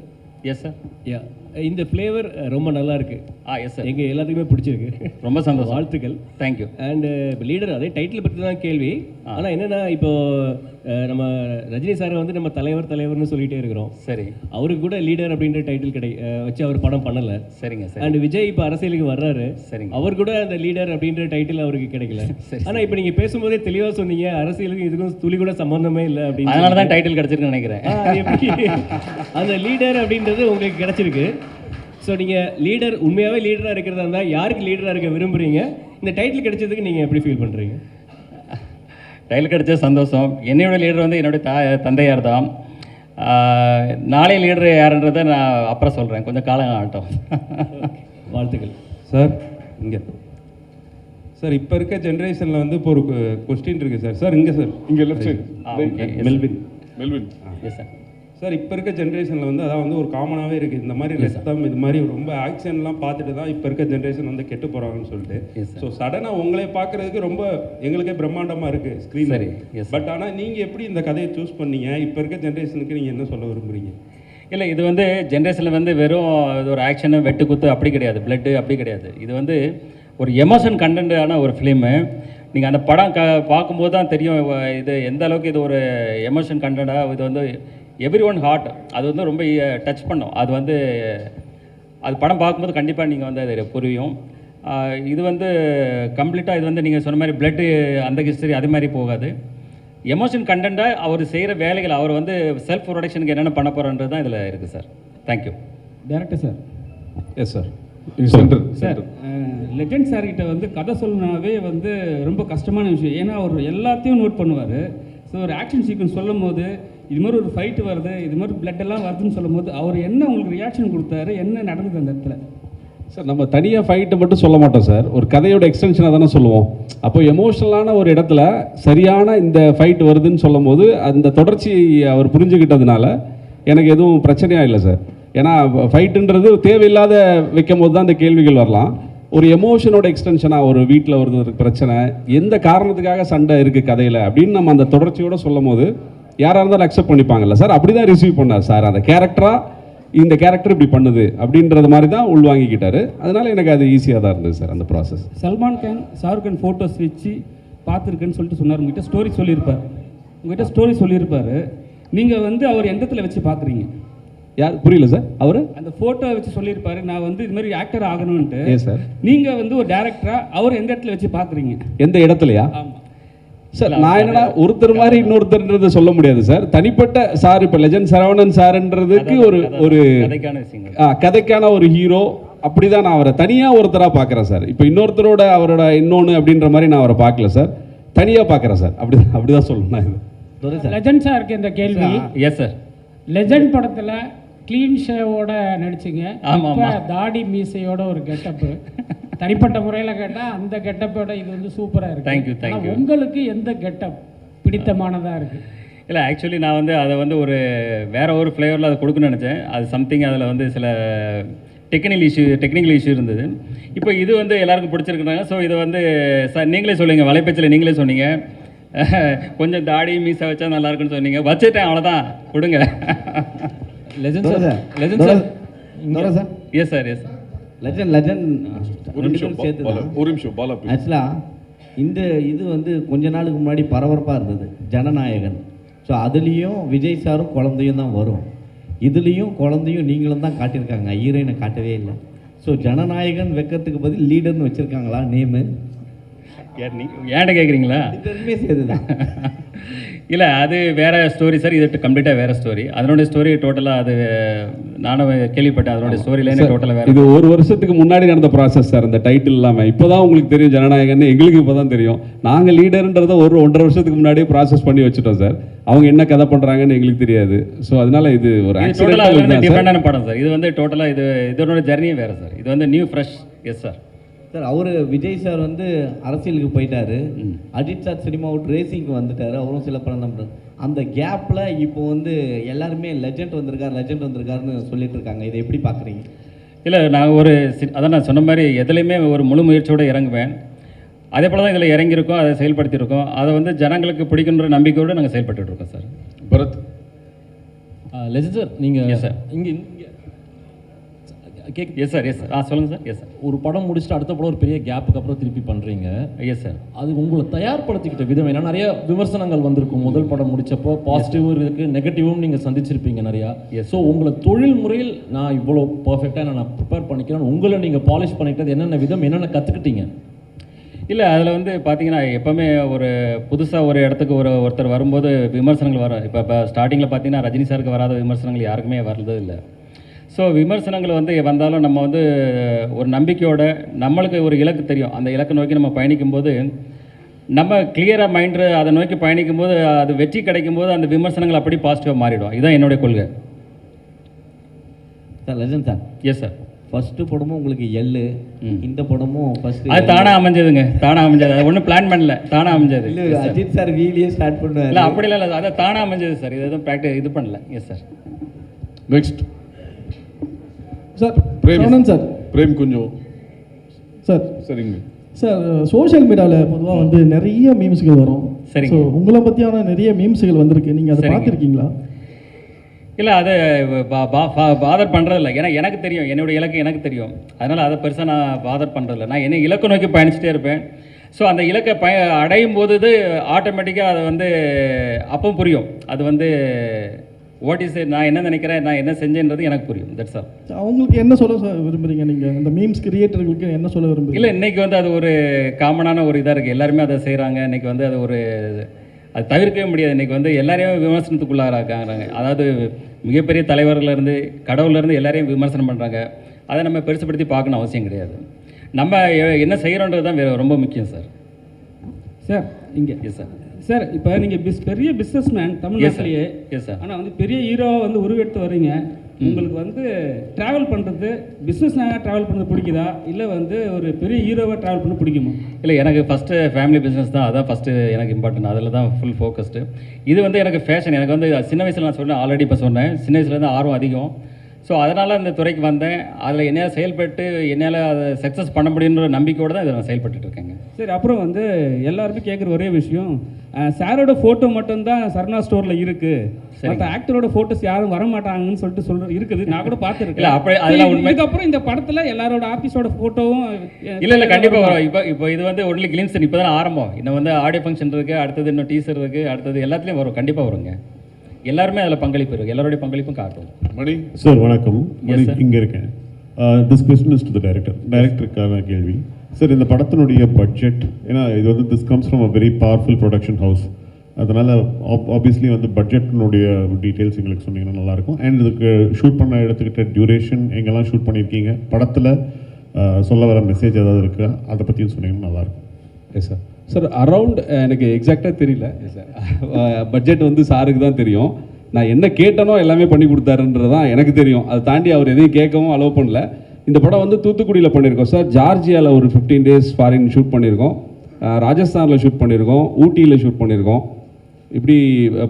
Yes sir. Yeah, இந்த ஃப்ளேவர் ரொம்ப நல்லா இருக்கு. எஸ் சார், எங்கள் எல்லாத்துக்குமே பிடிச்சிருக்கு. ரொம்ப சந்தோஷம், வாழ்த்துக்கள். தேங்க்யூ. அண்ட் லீடர் அதே டைட்டில் பற்றி தான் கேள்வி. ஆனால் என்னென்னா இப்போ நம்ம ரஜினி சாரை வந்து நம்ம தலைவர்னு சொல்லிகிட்டே இருக்கிறோம். சரி, அவருக்கு கூட லீடர் அப்படின்ற டைட்டில் வச்சு அவர் படம் பண்ணலை. சரிங்க சார். அண்ட் விஜய் இப்போ அரசியலுக்கு வர்றாரு. சரிங்க, அவர் கூட அந்த லீடர் அப்படின்ற டைட்டில் அவருக்கு கிடைக்கல. ஆனால் இப்போ நீங்கள் பேசும்போதே தெளிவாக சொன்னீங்க, அரசியலுக்கு இதுக்கும் துளி கூட சம்மந்தமே இல்லை அப்படின்னு. அதனால தான் டைட்டில் கிடச்சிருக்குன்னு நினைக்கிறேன். எப்படி அந்த லீடர் அப்படின்றது உங்களுக்கு கிடைச்சிருக்கு. ஸோ நீங்கள் லீடர் உண்மையாகவே லீடராக இருக்கிறதா இருந்தால் யாருக்கு லீடராக இருக்க விரும்புகிறீங்க? இந்த டைட்டில் கிடைச்சதுக்கு நீங்கள் எப்படி ஃபீல் பண்ணுறீங்க? டைட்டில் கிடைச்ச சந்தோஷம். என்னோட லீடர் வந்து என்னுடைய தந்தையார் தான். நாளை லீடர் யாருன்றதை நான் அப்புறம் சொல்கிறேன், கொஞ்சம் காலம் ஆகட்டும். வாழ்த்துக்கள் சார். இங்கே சார், இப்போ இருக்க ஜென்ரேஷனில் வந்து இப்போ ஒரு கொஸ்டின் இருக்குது சார். சார் இங்கே சார், இங்கே left side Melvin. Melvin. S sir. Sir இப்போ இருக்க ஜென்ரேஷனில் வந்து அதான் வந்து ஒரு காமனாகவே இருக்குது, இந்த மாதிரி ரத்தம் இது மாதிரி ரொம்ப ஆக்ஷன்லாம் பார்த்துட்டு தான் இப்போ இருக்க ஜென்ரேஷன் வந்து கெட்டு போகிறாங்கன்னு சொல்லிட்டு. ஸோ சடனாக உங்களை பார்க்குறதுக்கு ரொம்ப எங்களுக்கே பிரம்மாண்டமாக இருக்குது ஸ்க்ரீன். சரி. பட் ஆனால் நீங்கள் எப்படி இந்த கதையை சூஸ் பண்ணீங்க? இப்போ இருக்க ஜென்ரேஷனுக்கு நீங்கள் என்ன சொல்ல விரும்புகிறீங்க? இல்லை, இது வந்து ஜென்ரேஷனில் வந்து வெறும் இது ஒரு ஆக்ஷனு வெட்டு குத்து அப்படி கிடையாது, பிளட்டு அப்படி கிடையாது. இது வந்து ஒரு எமோஷன் கண்டென்ட்டான ஒரு ஃபிலிமு. நீங்கள் அந்த படம் பார்க்கும்போது தான் தெரியும் இது எந்த அளவுக்கு இது ஒரு எமோஷன் கண்டென்ட்டாக. இது வந்து எவ்ரி ஒன் ஹார்ட், அது வந்து ரொம்ப டச் பண்ணும். அது வந்து அது படம் பார்க்கும்போது கண்டிப்பாக நீங்கள் வந்து அது புரியும். இது வந்து கம்ப்ளீட்டாக இது வந்து நீங்கள் சொன்ன மாதிரி பிளட்டு அந்த ஹிஸ்டரி அது மாதிரி போகாது. எமோஷன் கண்டென்ட்டாக அவர் செய்கிற வேலைகள், அவர் வந்து செல்ஃப் ப்ரொடக்ஷனுக்கு என்னென்ன பண்ண போகிறன்றது தான் இதில் இருக்குது sir. Thank you. Director sir. Yes sir. Sir, legend சார்கிட்ட வந்து கதை சொல்லணுனாவே வந்து ரொம்ப கஷ்டமான விஷயம். ஏன்னா அவர் எல்லாத்தையும் நோட் பண்ணுவார். ஸோ ஒரு ஆக்ஷன் சீக்வன்ஸ் சொல்லும் போது இது மாதிரி ஒரு ஃபைட்டு வருது, இது மாதிரி பிளட் எல்லாம் வருதுன்னு சொல்லும் போது அவர் என்ன உங்களுக்கு ரியாக்ஷன் கொடுத்தாரு, என்ன நடந்தது அந்த இடத்துல? சார், நம்ம தனியாக ஃபைட்டை மட்டும் சொல்ல மாட்டோம் சார், ஒரு கதையோட எக்ஸ்டென்ஷனாக தானே சொல்லுவோம். அப்போ எமோஷனலான ஒரு இடத்துல சரியான இந்த ஃபைட் வருதுன்னு சொல்லும் போது அந்த தொடர்ச்சி அவர் புரிஞ்சுக்கிட்டதுனால எனக்கு எதுவும் பிரச்சனையாக இல்லை சார். ஏன்னா ஃபைட்டுன்றது தேவையில்லாத வைக்கும் போது தான் அந்த கேள்விகள் வரலாம். ஒரு எமோஷனோட எக்ஸ்டென்ஷனாக ஒரு வீட்டில் ஒரு பிரச்சனை, எந்த காரணத்துக்காக சண்டை இருக்குது கதையில் அப்படின்னு நம்ம அந்த தொடர்ச்சியோடு சொல்லும் போது யாராக இருந்தாலும் அக்செப்ட் பண்ணிப்பாங்கல்ல சார். அப்படி தான் ரிசீவ் பண்ணார் சார். அந்த கேரக்டராக இந்த கேரக்டர் இப்படி பண்ணுது அப்படின்றது மாதிரி தான் உள்வாங்கிக்கிட்டாரு. அதனால எனக்கு அது ஈஸியாக தான் இருந்தது சார் அந்த ப்ராசஸ். சல்மான் கான், ஷாருக் கான் ஃபோட்டோஸ் வச்சு பார்த்துருக்கேன்னு சொல்லிட்டு சொன்னார். உங்ககிட்ட ஸ்டோரி சொல்லியிருப்பார். நீங்கள் வந்து அவர் எந்த இடத்துல வச்சு பார்க்குறீங்க? யார்? புரியல சார். அவர் அந்த ஃபோட்டோ வச்சு சொல்லியிருப்பாரு, நான் வந்து இது மாதிரி ஆக்டர் ஆகணும்ன்ட்டு. ஏ சார், நீங்கள் வந்து ஒரு டேரக்டராக அவர் எந்த இடத்துல வச்சு பார்க்குறீங்க? எந்த இடத்துலையா? ஆமாம் சார், நான் என்னன்னா ஒருத்தர் மாதிரி இன்னொருத்தர்ன்றது சொல்ல முடியாது சார். தனிப்பட்ட சார், இப்போ லெஜண்ட் சரவணன் சார்ன்றதுக்கு ஒரு கதைக்கான ஒரு ஹீரோ, அப்படிதான் நான் அவரை தனியாக ஒருத்தராக பார்க்குறேன் சார். இப்போ இன்னொருத்தரோட அவரோட இன்னொன்று அப்படின்ற மாதிரி நான் அவரை பார்க்கல சார், தனியாக பார்க்குறேன் சார். அப்படிதான் சொல்லணும். இது லெஜண்ட் சாருக்கு இந்த கேள்வி. Yes sir. லெஜண்ட் படத்தில் க்ளீன் ஷேவோட நடிச்சிங்க. ஆமாம். தாடி மீசையோட ஒரு கெட்டப்பு. தனிப்பட்ட முறையில் கேட்டால் அந்த கெட்டப்போட இது வந்து சூப்பராக இருக்குது. தேங்க்யூ. உங்களுக்கு எந்த கெட்டப் பிடித்தமானதாக இருக்குது? இல்லை, ஆக்சுவலி நான் வந்து அதை வந்து ஒரு வேறு ஒரு ஃப்ளேவரில் அதை கொடுக்கணும்னு நினச்சேன். அது சம்திங் அதில் வந்து சில டெக்னிக்கல் இஷ்யூ இருந்தது. இப்போ இது வந்து எல்லாருக்கும் பிடிச்சிருக்குறாங்க. ஸோ இதை வந்து சார் நீங்களே சொல்லுங்கள், வலைப்பேச்சில் நீங்களே சொன்னீங்க கொஞ்சம் தாடி மீசை வச்சா நல்லா இருக்குன்னு சொன்னீங்க. வச்சுட்டேன், அவ்வளோதான், கொடுங்க. Legend sir. Yes sir. Legend ஒரு நிமிஷம் பாலா. ஆக்சுவலாக இந்த இது வந்து கொஞ்ச நாளுக்கு முன்னாடி பரபரப்பாக இருந்தது, ஜனநாயகன். ஸோ அதுலேயும் விஜய் சாரும் குழந்தையும் தான் வரும். இதுலேயும் குழந்தையும் நீங்களும் தான் காட்டியிருக்காங்க, ஹீரோயினை காட்டவே இல்லை. ஸோ ஜனநாயகன் வைக்கிறதுக்கு பதில் லீடர்னு வச்சுருக்காங்களா நேமு? ஏன்ட கேட்குறீங்களா? பெருமே சேர்த்துதான். இல்லை, அது வேறு ஸ்டோரி சார். இது கம்ப்ளீட்டாக வேறு ஸ்டோரி. அதனுடைய ஸ்டோரி டோட்டலாக அது நானும் கேள்விப்பட்டேன். அதனுடைய ஸ்டோரி லைன் டோட்டலாக வேறு. இது ஒரு வருஷத்துக்கு முன்னாடி நடந்த ப்ராசஸ் சார். இந்த டைட்டில் இல்லாமல் இப்போ தான் உங்களுக்கு தெரியும் ஜனநாயகன், எங்களுக்கு இப்போ தான் தெரியும். நாங்கள் லீடர்ன்றதை ஒரு 1.5 வருஷத்துக்கு முன்னாடியே ப்ராசஸ் பண்ணி வச்சுட்டோம் சார். அவங்க என்ன கதை பண்ணுறாங்கன்னு எங்களுக்கு தெரியாது. ஸோ அதனால இது ஒரு டிஃப்ரெண்டான படம் சார். இது வந்து டோட்டலாக இதனோட ஜர்னியே வேறு சார். இது வந்து new fresh. Yes sir. Sir, அவர் விஜய் சார் வந்து அரசியலுக்கு போயிட்டாரு, அஜித் சார் சினிமா விட்டு ரேசிங்க்கு வந்துட்டார், அவரும் சில படம் நம்புறாரு. அந்த கேப்பில் இப்போ வந்து எல்லாருமே லெஜண்ட் வந்திருக்காருன்னு சொல்லிட்டு இருக்காங்க. இதை எப்படி பார்க்குறீங்க? இல்லை, நான் அதான் நான் சொன்ன மாதிரி எதுலேயுமே ஒரு முழு முயற்சியோடு இறங்குவேன். அதே போல் தான் இதில் இறங்கியிருக்கோம், அதை செயல்படுத்தியிருக்கோம். அதை வந்து ஜனங்களுக்கு பிடிக்குன்ற நம்பிக்கையோடு நாங்கள் செயல்பட்டு இருக்கோம் சார். பரத். லெஜண்ட் சார், நீங்கள் சார் இங்கே எஸ் சார். சொல்லுங்கள் சார். Yes sir. ஒரு படம் முடிச்சுட்டு அடுத்த படம் ஒரு பெரிய கேப்புக்கு அப்புறம் திருப்பி பண்ணுறீங்க. Yes sir. அது உங்களை தயார்படுத்திக்கிட்ட விதம் ஏன்னா நிறைய விமர்சனங்கள் வந்திருக்கும். முதல் படம் முடிச்சப்போ பாசிட்டிவும் இருக்குது, நெகட்டிவும் நீங்கள் சந்திச்சிருப்பீங்க நிறையா. ஸோ உங்களை தொழில் முறையில் நான் இவ்வளோ பர்ஃபெக்டாக நான் ப்ரிப்பேர் பண்ணிக்கிறேன், உங்களை நீங்கள் பாலிஷ் பண்ணிக்கிட்டது என்னென்ன விதம், என்னென்ன கற்றுக்கிட்டீங்க? இல்லை, அதில் வந்து பார்த்தீங்கன்னா எப்போவுமே ஒரு புதுசாக ஒரு இடத்துக்கு ஒருத்தர் வரும்போது விமர்சனங்கள் வரும். இப்போ ஸ்டார்டிங்கில் பார்த்தீங்கன்னா ரஜினி சாருக்கு வராத விமர்சனங்கள் யாருக்குமே வர்றது இல்லை. ஸோ விமர்சனங்கள் வந்து வந்தாலும் நம்ம வந்து ஒரு நம்பிக்கையோட நம்மளுக்கு ஒரு இலக்கு தெரியும், அந்த இலக்கை நோக்கி நம்ம பயணிக்கும்போது நம்ம கிளியராக மைண்டு அதை நோக்கி பயணிக்கும்போது அது வெற்றி கிடைக்கும்போது அந்த விமர்சனங்கள் அப்படி பாசிட்டிவாக மாறிடும். இதுதான் என்னுடைய கொள்கை. Sir legend sir. Yes sir. First படமும் உங்களுக்கு எள்ளு, இந்த படமும் ஃபஸ்ட்டு அது தானாக அமைஞ்சதுங்க, தானாக அமைஞ்சது. அது ஒன்றும் பிளான் பண்ணல, தானாக அமைஞ்சது. இல்லை அஜித் சார் வீலியே ஸ்டார்ட் பண்ணுவார். இல்லை அப்படிலாம் இல்லை, அதை தானாக அமைஞ்சது சார். இது எதுவும் இது பண்ணல. Yes sir. Next sir frame sir. Frame கொஞ்சம் சார். சரிங்க சார், சோஷியல் மீடியாவில் பொதுவாக வந்து நிறைய மீம்ஸ்கள் வரும். சரிங்க. ஸோ உங்களை பற்றியான நிறைய மீம்ஸ்கள் வந்திருக்கு, நீங்கள் அதை பார்த்துருக்கீங்களா? இல்லை, அதை பாதர் பண்ணுறதில்ல. ஏன்னா எனக்கு தெரியும், என்னுடைய இலக்கு எனக்கு தெரியும். அதனால் அதை பெருசாக நான் பாதர் பண்ணுறதில்ல. நான் என்ன இலக்கு நோக்கி பயணிச்சுட்டே இருப்பேன். ஸோ அந்த இலக்கை அடையும் போது இது ஆட்டோமேட்டிக்காக அது வந்து அப்போ புரியும். அது வந்து வாட் இஸ் நான் என்ன நினைக்கிறேன், நான் என்ன செஞ்சேன்றது எனக்கு புரியும். That's all. அவங்களுக்கு என்ன சொல்ல விரும்புகிறீங்க நீங்கள், இந்த மீம்ஸ் கிரியேட்டர்களுக்கு என்ன சொல்ல விரும்புகிறீங்க? இல்லை, இன்றைக்கி வந்து அது ஒரு காமனான ஒரு இதாக இருக்குது. எல்லாருமே அதை செய்கிறாங்க. இன்றைக்கி வந்து அது ஒரு அது தவிர்க்கவே முடியாது. இன்றைக்கி வந்து எல்லாரையும் விமர்சனத்துக்குள்ளாகிறாங்க. அதாவது மிகப்பெரிய தலைவர்கள்லேருந்து கடவுள்லேருந்து எல்லாரையும் விமர்சனம் பண்ணுறாங்க. அதை நம்ம பெருசுப்படுத்தி பார்க்கணும் அவசியம் கிடையாது. நம்ம என்ன செய்கிறோன்றது தான் ரொம்ப முக்கியம் சார். சார் இங்கே எஸ் சார். சார் இப்போ நீங்கள் பெரிய பிஸ்னஸ் மேன் தமிழ்நாட்டிலேயே. Yes sir. ஆனால் வந்து பெரிய ஹீரோவை வந்து உருவெடுத்து வரீங்க. உங்களுக்கு வந்து ட்ராவல் பண்ணுறது, பிஸ்னஸ்னாக ட்ராவல் பண்ணுறது பிடிக்குதா, இல்லை வந்து ஒரு பெரிய ஹீரோவை ட்ராவல் பண்ண பிடிக்குமா? இல்லை, எனக்கு ஃபஸ்ட்டு ஃபேமிலி பிஸ்னஸ் தான், அதான் ஃபஸ்ட்டு எனக்கு இம்பார்ட்டன்ட். அதில் தான் ஃபுல் ஃபோக்கஸ்டு. இது வந்து எனக்கு ஃபேஷன். எனக்கு வந்து சின்ன வயசில் நான் சொன்னேன், ஆல்ரெடி இப்போ சொன்னேன், சின்ன வயசுலேருந்து ஆர்வம் அதிகம். ஸோ அதனால் இந்த துறைக்கு வந்தேன். அதில் என்னால் செயல்பட்டு என்னால் அதை சக்ஸஸ் பண்ண முடியுன்ற நம்பிக்கையோடு தான் இதை நான் செயல்பட்டு இருக்கேங்க. சரி, அப்புறம் வந்து எல்லாருமே கேட்குற ஒரே விஷயம், சாரோட ஃபோட்டோ மட்டும்தான் சரணா ஸ்டோரில் இருக்குது, மற்ற ஆக்டரோட ஃபோட்டோஸ் யாரும் வர மாட்டாங்கன்னு சொல்லிட்டு இருக்குது. நான் கூட பார்த்துருக்கேன். அப்படி அதெல்லாம் உண்மை. இதுக்கப்புறம் இந்த படத்தில் எல்லாரோட ஆஃபீஸோட ஃபோட்டோவும் இல்லை கண்டிப்பாக வரும். இப்போ இது வந்து ஒன்லி கிளிம்ஸ், இப்போ தான் ஆரம்பம். இன்னும் வந்து ஆடியோ ஃபங்க்ஷன் இருக்குது, அடுத்தது இன்னும் டீசர் இருக்குது, அடுத்தது எல்லாத்துலேயும் வரும். கண்டிப்பாக வருங்க. எல்லாருமே அதில் பங்களிப்பு இருக்குது, எல்லாருடைய பங்களிப்பும் காட்டும். மணி சார் வணக்கம். மணி இங்கே இருக்கேன். This question is to the டைரக்டருக்கான கேள்வி. சார், இந்த படத்தினுடைய பட்ஜெட், ஏன்னா இது வந்து this comes from a very powerful production house. அதனால் ஆப்வியஸ்லி வந்து பட்ஜெட்டினுடைய டீட்டெயில்ஸ் எங்களுக்கு சொன்னீங்கன்னா நல்லாயிருக்கும். அண்ட் இதுக்கு ஷூட் பண்ண எடுத்துக்கிட்ட டியூரேஷன், எங்கெல்லாம் ஷூட் பண்ணியிருக்கீங்க, படத்தில் சொல்ல வர மெசேஜ் ஏதாவது இருக்கா, அதை பற்றியும் சொன்னீங்கன்னா நல்லாயிருக்கும். S sir. சார் அரவுண்ட் எனக்கு எக்ஸாக்டாக தெரியல சார். பட்ஜெட் வந்து சாருக்கு தான் தெரியும். நான் என்ன கேட்டனோ எல்லாமே பண்ணி கொடுத்தாருன்றது தான் எனக்கு தெரியும். அதை தாண்டி அவர் எதையும் கேட்கவும் அலோவ் பண்ணல. இந்த படம் வந்து தூத்துக்குடியில் பண்ணியிருக்கோம் சார், ஜார்ஜியாவில் ஒரு 15 days ஃபாரின் ஷூட் பண்ணியிருக்கோம், ராஜஸ்தானில் ஷூட் பண்ணியிருக்கோம், ஊட்டியில் ஷூட் பண்ணியிருக்கோம், இப்படி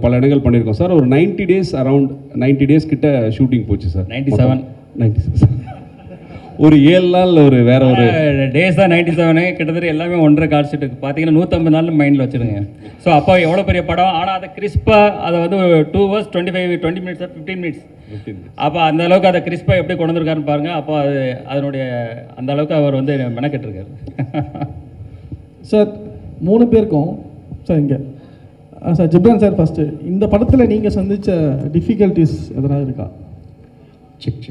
பல இடங்கள் பண்ணியிருக்கோம் சார். ஒரு 90 days, அரவுண்ட் 90 days கிட்ட ஷூட்டிங் போச்சு சார். 97 ஒரு 7 நாள் ஒரு வேற ஒரு டேஸ் தான் 97. கிட்டத்தட்ட எல்லாமே 1.5 கால் ஷீட்டுக்கு பார்த்தீங்கன்னா 150 நாள் மைண்டில் வச்சுருங்க. ஸோ அப்போ எவ்வளோ பெரிய படம், ஆனால் அதை கிறிஸ்பாக அதை வந்து 2 hours 20 minutes 15 minutes அப்போ அந்த அளவுக்கு அதை கிறிஸ்பாக எப்படி கொண்டு வந்திருக்காருன்னு பாருங்கள். அப்போ அது அதனுடைய அந்த அளவுக்கு அவர் வந்து மெனக்கெட்டுருக்காரு. சார் 3 பேருக்கும் சார் இங்கே சார் ஜிப்ரான் சார் ஃபஸ்ட்டு, இந்த படத்தில் நீங்கள் சந்தித்த டிஃபிகல்ட்டிஸ் எதனா இருக்கா? செக்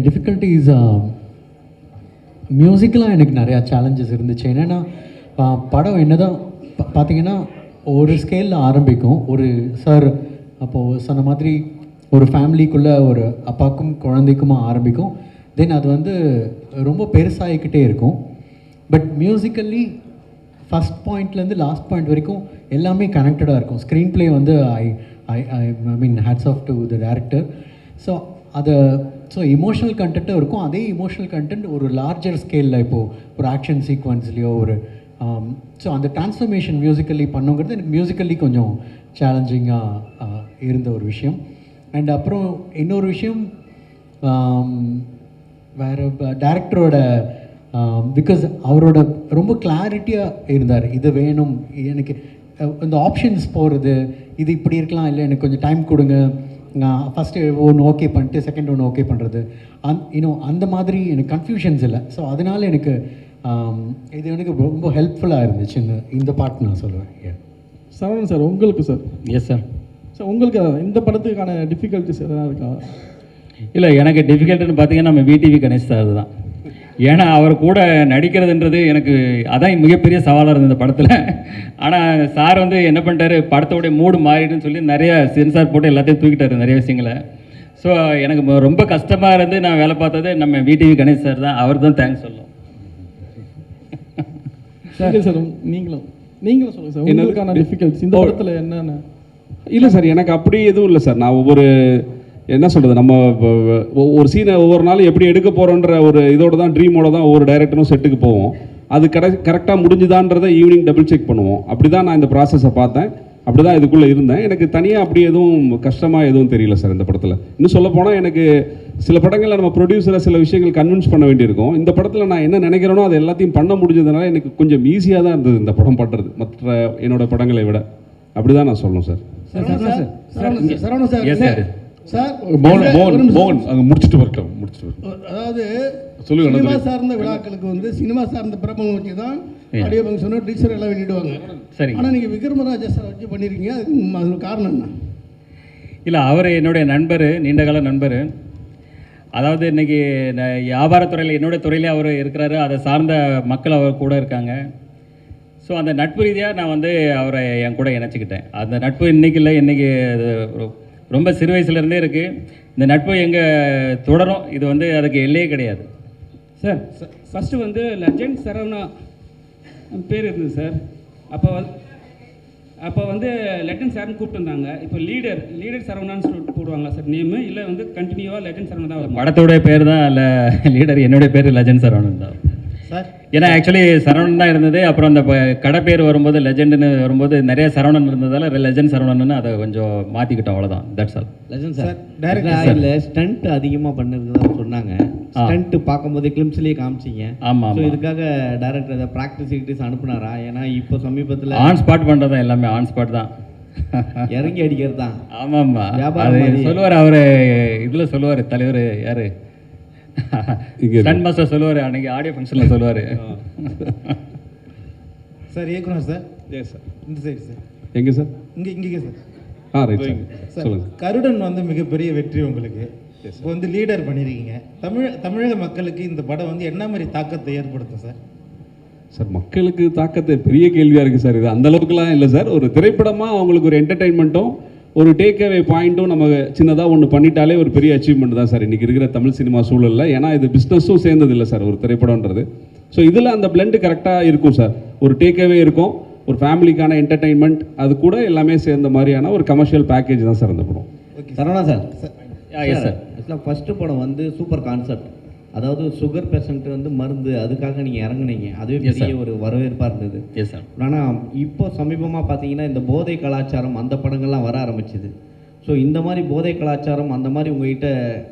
டிஃபிகல்ட்டிஸ் மியூசிக்கெலாம் எனக்கு நிறையா சேலஞ்சஸ் இருந்துச்சு. என்னென்னா படம் என்ன தான் பார்த்தீங்கன்னா ஒரு ஸ்கேலில் ஆரம்பிக்கும். ஒரு சார் அப்போது சொன்ன மாதிரி ஒரு ஃபேமிலிக்குள்ளே ஒரு அப்பாவுக்கும் குழந்தைக்குமா ஆரம்பிக்கும். தென் அது வந்து ரொம்ப பெருசாகிக்கிட்டே இருக்கும். பட் மியூசிக்கல்லி ஃபஸ்ட் பாயிண்ட்லேருந்து லாஸ்ட் பாயிண்ட் வரைக்கும் எல்லாமே கனெக்டடாக இருக்கும். ஸ்க்ரீன் ப்ளே வந்து I mean hats off to the director. So emotional கண்டென்ட்டும் இருக்கும். அதே இமோஷனல் கண்டென்ட் ஒரு லார்ஜர் ஸ்கேலில் இப்போது ஒரு ஆக்ஷன் சீக்வன்ஸ்லேயோ ஒரு ஸோ அந்த டிரான்ஸ்ஃபர்மேஷன் மியூசிக்கலி பண்ணுங்கிறது எனக்கு மியூசிக்கலி கொஞ்சம் சேலஞ்சிங்காக இருந்த ஒரு விஷயம். அண்ட் அப்புறம் இன்னொரு விஷயம், வேறு டேரக்டரோட பிகாஸ் அவரோட ரொம்ப கிளாரிட்டியாக இருந்தார். இது வேணும் எனக்கு, இந்த ஆப்ஷன்ஸ் போகிறது, இது இப்படி இருக்கலாம், இல்லை எனக்கு கொஞ்சம் டைம் கொடுங்க, நான் ஃபஸ்ட்டு ஒன்று ஓகே பண்ணிட்டு செகண்ட் ஒன்று ஓகே பண்ணுறது, இன்னும் அந்த மாதிரி எனக்கு கன்ஃபியூஷன்ஸ் இல்லை. ஸோ அதனால் எனக்கு இது எனக்கு ரொம்ப ஹெல்ப்ஃபுல்லாக இருந்துச்சு இந்த பாட்டு நான் சொல்லுவேன். சரவணன் சார் உங்களுக்கு சார். Yes sir. சார் உங்களுக்கு இந்த படத்துக்கான டிஃபிகல்ட்டிஸ் எதனா இருக்கா? இல்லை, எனக்கு டிஃபிகல்ட்டுன்னு பார்த்தீங்கன்னா நம்ம விடிவி கணேஷ் சார் தான். ஏன்னா அவர் கூட நடிக்கிறதுன்றது எனக்கு அதான் மிகப்பெரிய சவாலாக இருந்தது இந்த படத்தில். ஆனால் சார் வந்து என்ன பண்ணிட்டாரு, படத்தோடைய மூடு மாறிடுன்னு சொல்லி நிறைய சென்சார் போட்டு எல்லாத்தையும் தூக்கிட்டாரு நிறைய விஷயங்களை. ஸோ எனக்கு ரொம்ப கஷ்டமாக இருந்து நான் வேலை பார்த்தது நம்ம விடிவி கணேஷ் சார் தான். அவர் தான் தேங்க்ஸ் சொல்லணும். சார் சார் நீங்களும் சொல்லுங்கள் சார் உங்களுக்கான டிஃபிகல்ட்ஸ் இந்த படத்தில் என்னென்ன. இல்லை சார், எனக்கு அப்படி எதுவும் இல்லை சார். நான் ஒவ்வொரு என்ன சொல்கிறது, நம்ம ஒரு சீனை ஒவ்வொரு நாளும் எப்படி எடுக்க போகிறோன்ற ஒரு இதோட தான், ட்ரீமோட தான் ஒவ்வொரு டைரக்டரும் செட்டுக்கு போவோம். அது கரெக்டாக முடிஞ்சுதான்றதை ஈவினிங் டபுள் செக் பண்ணுவோம். அப்படி தான் நான் இந்த ப்ராசஸை பார்த்தேன், அப்படி தான் இதுக்குள்ளே இருந்தேன். எனக்கு தனியாக அப்படி எதுவும் கஷ்டமாக எதுவும் தெரியல சார் இந்த படத்தில். இன்னும் சொல்ல போனால் எனக்கு சில படங்களில் நம்ம ப்ரொடியூசரை சில விஷயங்கள் கன்வின்ஸ் பண்ண வேண்டியிருக்கும். இந்த படத்தில் நான் என்ன நினைக்கிறேனோ அது எல்லாத்தையும் பண்ண முடிஞ்சதுனால எனக்கு கொஞ்சம் ஈஸியாக தான் இருந்தது இந்த படம் பண்ணுறது, மற்ற என்னோட படங்களை விட. அப்படி தான் நான் சொல்லணும் sir. Saravanan sir yes sir. Sir மோகன் அங்கே முடிச்சுட்டு வரட்டும். அதாவது சொல்லுங்க. சினிமா சார்ந்த விழாக்களுக்கு வந்து சினிமா சார்ந்த பிரபலம் வச்சு தான் ஆடியோ ஃபங்க்ஷனோ டீச்சர் எல்லாம் வெளியிடுவாங்க. சரி. ஆனால் நீங்கள் விக்ரமராஜா சார் வச்சு பண்ணியிருக்கீங்க, அதுக்கு காரணம் என்ன? இல்லை, அவர் என்னுடைய நண்பர், நீண்டகால நண்பர். அதாவது இன்றைக்கி வியாபாரத்துறையில் என்னுடைய துறையிலே அவர் இருக்கிறாரு, அதை சார்ந்த மக்கள் அவர் கூட இருக்காங்க. ஸோ அந்த நட்பு ரீதியாக நான் வந்து அவரை என் கூட இணைச்சிக்கிட்டேன். அந்த நட்பு இன்றைக்கி இல்லை, இன்றைக்கி ரொம்ப சிறு வயசுலேருந்தே இருக்குது. இந்த நட்பு எங்கே தொடரும், இது வந்து அதுக்கு எல்லையே கிடையாது சார். ஃபஸ்ட்டு வந்து லெஜண்ட் சரவணா பேர் இருந்தது சார். அப்போ வந்து லெஜண்ட் சார்னு கூப்பிட்டுருந்தாங்க. இப்போ லீடர் சரவணான்னு சொல்லிட்டு போடுவாங்களா சார் நேமு, இல்லை வந்து கண்டினியூவாக லெஜண்ட் சரவணா தான் வரும்? படத்தோடைய பேர் தான் இல்லை லீடர், என்னுடைய பேர் லெஜண்ட் சரவணன் தான் சார். ஏன்னா ஆக்சுவலி சரவணன் தான் இருந்தது. அப்புறம் அந்த கடை பேர் வரும்போது லெஜெண்டுன்னு வரும்போது நிறைய சரவணன் இருந்ததால் லெஜண்ட் சரவணன் அதை கொஞ்சம் மாற்றிக்கிட்டோம், அவ்வளோதான். That's all. லெஜண்ட் சார் இல்லை ஸ்டண்ட் அதிகமாக பண்ணிருக்கிறதா சொன்னாங்க. ஸ்டண்ட் பார்க்கும்போது கிளிம்ஸ்லேயே காமிச்சிங்க. ஆமாம். ஸோ இதுக்காக டேரக்டர் அதை ப்ராக்டிஸ் அனுப்புனாரா? ஏன்னா இப்போ சமீபத்தில் ஆன் ஸ்பாட் பண்ணுறது தான், எல்லாமே ஆன் ஸ்பாட் தான், இறங்கி அடிக்கிறது தான். ஆமாம்மா. அது சொல்லுவார் அவர், இதில் சொல்லுவார் தலைவர் யார், ஸ்டன் மாஸ்டர் சொல்லுவார், அன்றைக்கி ஆடியோ ஃபங்க்ஷனில் சொல்லுவார். சார் இயக்குனர் சார். Yes sir. இந்த சைடு சார். எங்கே சார்? இங்கே சார். Right sir. சொல்லுங்கள். கருடன் வந்து மிகப்பெரிய வெற்றி உங்களுக்கு. இப்போ வந்து லீடர் பண்ணியிருக்கீங்க. தமிழக மக்களுக்கு இந்த படம் வந்து என்ன மாதிரி தாக்கத்தை ஏற்படுத்தும் சார்? சார், மக்களுக்கு தாக்கத்தை பெரிய கேள்வியாக இருக்குது சார். இது அந்தளவுக்குலாம் இல்லை சார். ஒரு திரைப்படமாக அவங்களுக்கு ஒரு என்டர்டெயின்மெண்ட்டும் ஒரு டேக் அவே பாயிண்ட்டும் நம்ம சின்னதாக ஒன்று பண்ணிட்டாலே ஒரு பெரிய அச்சீவ்மெண்ட் தான் சார் இன்றைக்கி இருக்கிற தமிழ் சினிமா சூழலில். ஏன்னா இது பிஸ்னஸும் சேர்ந்தது இல்லை சார் ஒரு திரைப்படம்ன்றது. ஸோ இதில் அந்த பிளெண்டு கரெக்டாக இருக்கும் சார். ஒரு டேக் அவே இருக்கும், ஒரு ஃபேமிலிக்கான என்டர்டெயின்மெண்ட், அது கூட எல்லாமே சேர்ந்த மாதிரியான ஒரு கமர்ஷியல் பேக்கேஜ் தான் சார் அந்த படம். சரவணா சார். Yes sir. ஆக்சுவலாக ஃபஸ்ட்டு படம் வந்து சூப்பர் கான்செப்ட். அதாவது சுகர் பேஷண்ட் வந்து மருந்து, அதுக்காக நீங்கள் இறங்குனீங்க, அதுவே பெரிய ஒரு வரவேற்பாக இருந்தது. Yes sir. ஆனால் இப்போ சமீபமாக பார்த்தீங்கன்னா இந்த போதை கலாச்சாரம் அந்த படங்கள்லாம் வர ஆரம்பிச்சுது. ஸோ இந்த மாதிரி போதை கலாச்சாரம் அந்த மாதிரி உங்கள்கிட்ட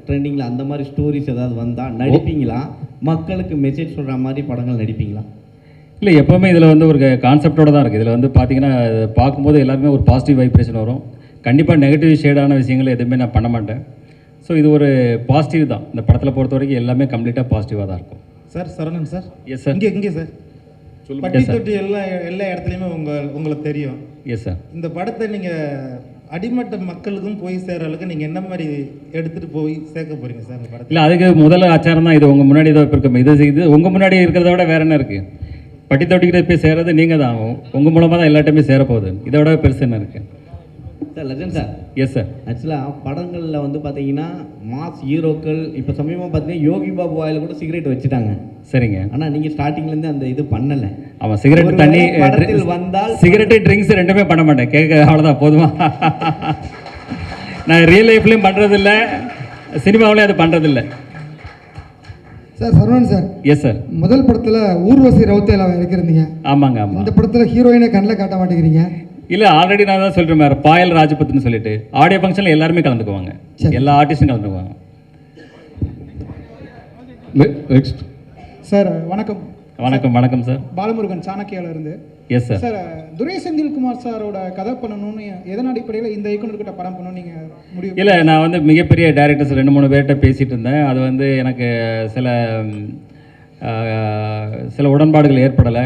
ட்ரெண்டிங்கில் அந்த மாதிரி ஸ்டோரிஸ் ஏதாவது வந்தால் நடிப்பீங்களா? மக்களுக்கு மெசேஜ் சொல்கிற மாதிரி படங்கள் நடிப்பீங்களா? இல்லை, எப்போவுமே இதில் வந்து ஒரு கான்செப்டோடு தான் இருக்குது. இதில் வந்து பார்த்தீங்கன்னா பார்க்கும்போது எல்லாருமே ஒரு பாசிட்டிவ் வைப்ரேஷன் வரும். கண்டிப்பாக நெகட்டிவ் ஷேடான விஷயங்கள் எதுவுமே நான் பண்ண மாட்டேன். ஸோ இது ஒரு பாசிட்டிவ் தான். இந்த படத்தில் பொறுத்த வரைக்கும் எல்லாமே கம்ப்ளீட்டாக பாசிட்டிவாக தான் இருக்கும். Sir Saravanan sir. Yes sir. இங்கே சார். பட்டி தொட்டி எல்லா இடத்துலையுமே உங்களுக்கு தெரியும். Yes sir. இந்த படத்தை நீங்கள் அடிமட்ட மக்களுக்கும் போய் சேர அளவுக்கு நீங்கள் என்ன மாதிரி எடுத்துகிட்டு போய் சேர்க்க போகிறீங்க சார் இந்த படத்தில்? இல்லை, அதுக்கு முதல்ல ஆச்சாரம் தான். இது உங்கள் முன்னாடி ஏதோ இருக்கும், இது உங்கள் முன்னாடி இருக்கிறத விட வேறு என்ன இருக்குது? பட்டி தொட்டிக்கிட்ட போய் சேரது நீங்கள் தான், உங்கள் மூலமாக தான் எல்லாத்தையுமே சேரப்போகுது. இதை விட பெருசு என்ன இருக்குது sir? Legend sir. Yes sir. ஆக்சுவலாக படங்களில் வந்து பார்த்தீங்கன்னா மாஸ் ஹீரோக்கள் இப்போ சமீபமாக பார்த்தீங்கன்னா யோகி பாபு வாயில் கூட சிகரெட் வச்சுட்டாங்க. சரிங்க. ஆனால் நீங்கள் ஸ்டார்டிங்லேருந்து அந்த இது பண்ணலை. ஆமாம், சிகரெட் தண்ணி வந்தால் சிகரெட்டு ட்ரிங்க்ஸ் ரெண்டுமே பண்ண மாட்டேன். கேட்க அவ்வளோதான், போதுமா? நான் ரியல் லைஃப்லேயும் பண்ணுறதில்ல, சினிமாவிலையும் அது பண்ணுறதில்ல. Sir Saravanan sir. Yes sir. முதல் படத்தில் ஊர்வசி ரவுத்தேல இறக்கிருந்தீங்க. ஆமாங்க. ஆமாம். இந்த படத்தில் ஹீரோயினை கண்ணில் காட்ட மாட்டேங்கிறீங்க. இல்லை, ஆல்ரெடி நான் தான் சொல்கிறேன் மாதிரி பாயல் ராஜபத்னு சொல்லிட்டு ஆடியோ ஃபங்க்ஷனில் எல்லாருமே கலந்துக்குவாங்க, எல்லா ஆர்டிஸ்டும் கலந்துக்குவாங்க. நெக்ஸ்ட் சார் வணக்கம். வணக்கம் சார். பாலமுருகன் சாணக்கியால இருந்து. S sir. சார், துரை செந்தில்குமார் சாரோட கதை பண்ணணும்னு எதன் அடிப்படையில் இந்த இயக்குனர்கிட்ட படம் பண்ணணும் நீங்கள் முடிவு? இல்லை, நான் வந்து மிகப்பெரிய டேரக்டர்ஸ் 2-3 பேர்கிட்ட பேசிகிட்டு இருந்தேன். அது வந்து எனக்கு சில உடன்பாடுகள் ஏற்படலை.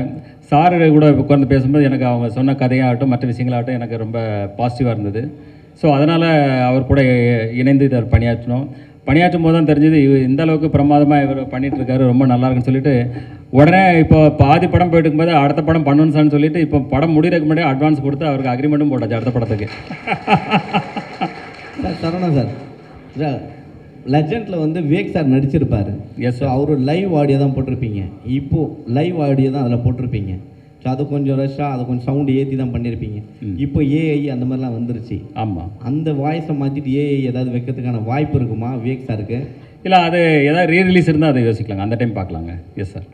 சார் கூட உட்கார்ந்து பேசும்போது எனக்கு அவங்க சொன்ன கதையாகட்டும் மற்ற விஷயங்களாகட்டும் எனக்கு ரொம்ப பாசிட்டிவாக இருந்தது. ஸோ அதனால் அவர் கூட இணைந்து இதை பணியாற்றும் போது தான் தெரிஞ்சது இந்த அளவுக்கு பிரமாதமாக இவர் பண்ணிகிட்ருக்காரு, ரொம்ப நல்லாயிருக்குன்னு சொல்லிட்டு உடனே இப்போ பாதி படம் போயிட்டு இருக்கும்போது அடுத்த படம் பண்ணணும்னு சார்னு சொல்லிட்டு இப்போ படம் முடிகிறதுக்கு முன்னாடியே அட்வான்ஸ் கொடுத்து அவருக்கு அக்ரிமெண்ட்டும் போட்டாச்சு அடுத்த படத்துக்கு. சார் சரவணா சார், லெஜண்டில் வந்து விவேக் சார் நடிச்சிருப்பார். ஸோ அவர் லைவ் ஆடியோ தான் போட்டிருப்பீங்க. இப்போது லைவ் ஆடியோ தான் அதில் போட்டிருப்பீங்க. ஸோ அது கொஞ்சம் ரஷ்ஷாக அதை கொஞ்சம் சவுண்டு ஏற்றி தான் பண்ணியிருப்பீங்க. இப்போ ஏஐ அந்த மாதிரிலாம் வந்துருச்சு. ஆமாம், அந்த வாய்ஸை மாற்றிட்டு ஏஐ ஏதாவது வைக்கிறதுக்கான வாய்ப்பு இருக்குமா விவேக் சாருக்கு? இல்லை அது ஏதாவது ரீ ரிலீஸ் இருந்தால் அதை யோசிக்கலாங்க, அந்த டைம் பார்க்கலாங்க. Yes sir.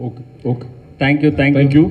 Okay okay thank you. Thank you.